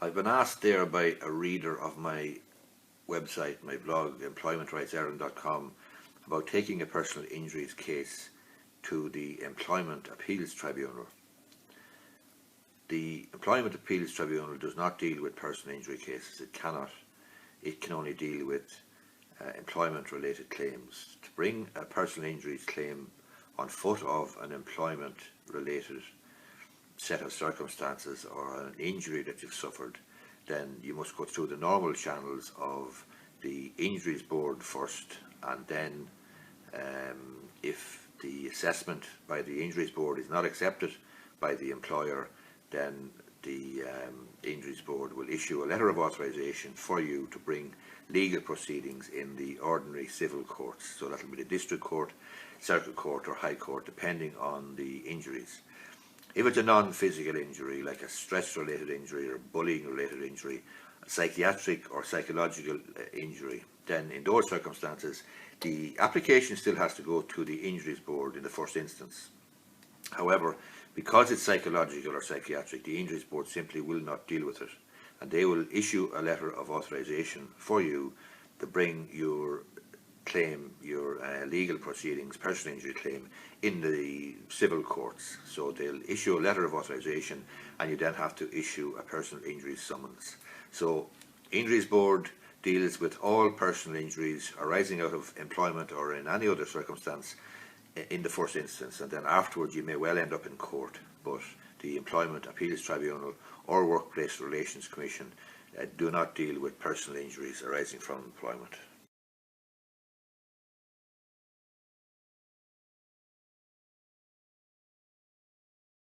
I've been asked there by a reader of my website, my blog, employmentrightsireland.com, about taking a personal injuries case to the Employment Appeals Tribunal. The Employment Appeals Tribunal does not deal with personal injury cases. It cannot. It can only deal with employment-related claims. To bring a personal injuries claim on foot of an employment-related set of circumstances or an injury that you've suffered, then you must go through the normal channels of the Injuries Board first, and then if the assessment by the Injuries Board is not accepted by the employer, then the Injuries Board will issue a letter of authorisation for you to bring legal proceedings in the ordinary civil courts. So that will be the District Court, Circuit Court or High Court, depending on the injuries. If it's a non-physical injury, like a stress-related injury or bullying-related injury, a psychiatric or psychological injury, then in those circumstances, the application still has to go to the Injuries Board in the first instance. However, because it's psychological or psychiatric, the Injuries Board simply will not deal with it, and they will issue a letter of authorisation for you to bring your claim, your legal proceedings, personal injury claim, in the civil courts. So they'll issue a letter of authorisation, and you then have to issue a personal injury summons. So Injuries Board deals with all personal injuries arising out of employment or in any other circumstance in the first instance, and then afterwards you may well end up in court. But the Employment Appeals Tribunal or Workplace Relations Commission do not deal with personal injuries arising from employment.